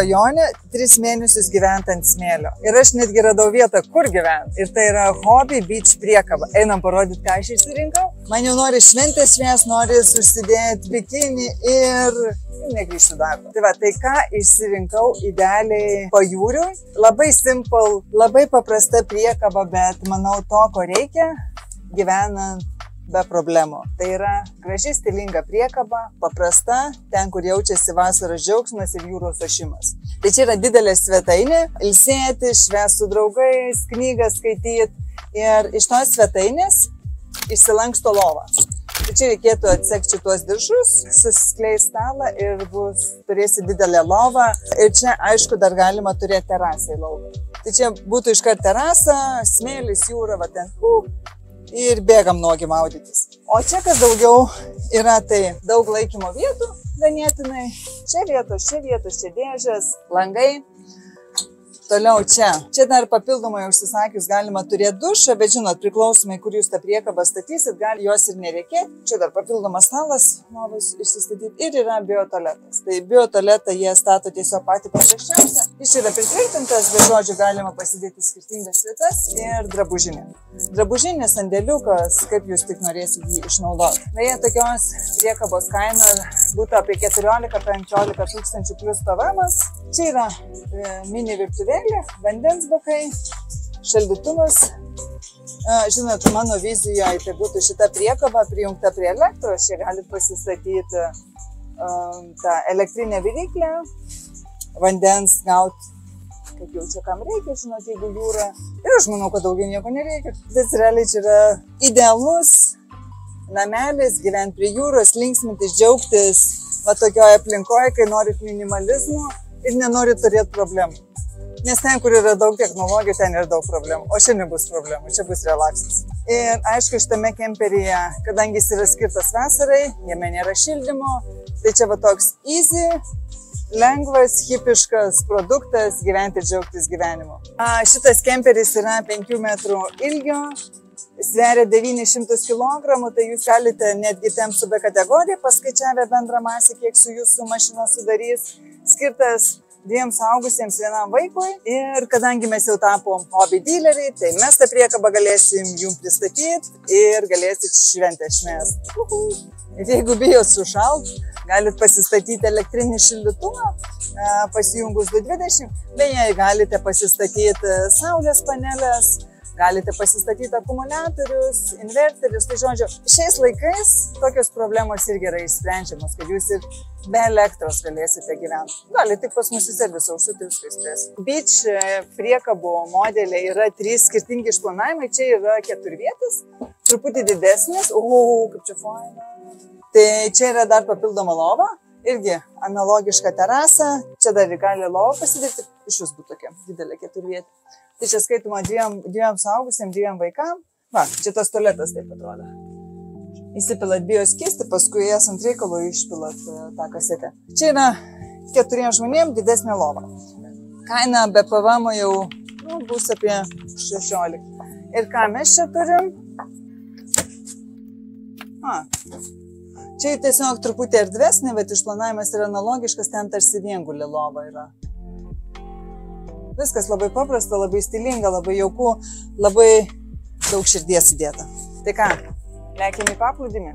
svajonė 3 mėnesius gyventi ant smėlio. Ir aš netgi radau vietą, kur gyventi. Ir tai yra Hobby Beach priekaba. Einam parodyti, ką aš išsirinkau. Man jau nori šventės švęs, nori užsidėti bikinį ir negrįžti darbą. Tai va, tai ką išsirinkau idealiai pajūriui. Labai simple, labai paprasta priekaba, bet manau to, ko reikia gyvenant be problemų. Tai yra graži stilinga priekaba, paprasta, ten, kur jaučiasi vasaros džiaugsmas ir jūros ošimas. Tai čia yra didelė svetainė, ilsėti, švęsti su draugais, knygą skaityti ir iš tos svetainės išsilanksto lova. Tai čia reikėtų atsekti šitos diržus, susiskleis stalą ir turėsi didelę lovą. Ir čia, aišku, dar galima turėti terasą į lauką. Tai čia būtų iškart terasa, smėlis, jūra, va ten. Ir bėgam nuogi maudytis. O čia, kas daugiau yra, tai daug laikymo vietų ganėtinai. Čia vietos, čia dėžės, langai. Toliau čia. Čia dar papildomai užsisakius galima turėti dušą, bet žinot, priklausomai, kur jūs tą priekabą statysit, gali jos ir nereikėti. Čia dar papildomas stalas, novas išsistatyti. Ir yra biotualetas. Tai biotualetą jie stato tiesiog patį paprasčiausią. Jis yra pritvirtintas, bet žodžiu galima pasidėti skirtingas vietas ir drabužinė. Drabužinis sandėliukas, kaip jūs tik norėsit jį išnaudoti. Beje, tokios priekabos kaina būtų apie 14-15 tūkstančių plus PVM-as. Čia yra mini virtuvėlė, vandens bakai, šaldytuvas. Žinot, mano vizijoje tai būtų šita priekaba prijungta prie elektros. Čia galit pasistatyti tą elektrinę viryklę, vandens gauti, kaip jau čia kam reikia, žinot, jeigu jūra. Ir aš manau, kad daugiau nieko nereikia. Bet realiai čia yra idealus namelis, gyventi prie jūros, linksmintis, džiaugtis va tokioje aplinkoje, kai norit minimalizmo ir nenorit turėti problemų. Nes ten, kur yra daug technologijų, ten yra daug problemų. O čia nebus problemų, čia bus relaksas. Ir aišku, šitame kemperyje, kadangi jis yra skirtas vasarai, jame nėra šildymo, tai čia va toks easy, lengvas, hipiškas produktas gyventi ir džiaugtis gyvenimu. Šitas kemperis yra 5 metrų ilgio, sveria 900 kg, tai jūs galite netgi tempti su B kategorija, paskaičiavę bendrą masę, kiek su jūsų mašina sudarys, skirtas 2 suaugusiems 1 vaikui. Ir kadangi mes jau tapom hobby dealeriai, tai mes tą priekabą galėsim jums pristatyti ir galėsit šventę švęsti. Ir jeigu bijot sušalt, galit pasistatyti elektrinį šildytuvą, pasijungus 220, beje, galite pasistatyti saulės panelės, galite pasistatyti akumuliatorius, inverterius. Tai žodžiu, šiais laikais tokios problemos irgi yra išsprendžiamos, kad jūs ir be elektros galėsite gyventi. Galite tik pas mus į servisą užsukti ir viską išspręsti. Beach priekabų modeliai yra 3 skirtingi išplanavimai. Čia yra 4-vietis, truputį didesnis. Kaip čia faina. Tai čia yra dar papildoma lova, irgi analogiška terasa. Čia dar gali lova pasidėti, iš vis būtų tokia didelė 4-vietė. Tai čia skaitoma 2 suaugusiems, 2 vaikams. Va, čia tas tualetas taip atrodo. Įsipilat bioskystį, paskui esant reikalo išpilat tą kasetę. Čia yra 4 žmonėms didesnė lova. Kaina be PVM jau bus apie 16. Ir ką mes čia turim? Čia tiesiog truputį erdvesnė, bet išplanavimas yra analogiškas, ten tarsi viengulė lova yra. Viskas labai paprasta, labai stilinga, labai jauku, labai daug širdies įdėta. Tai ką, lekiam į paplūdimį?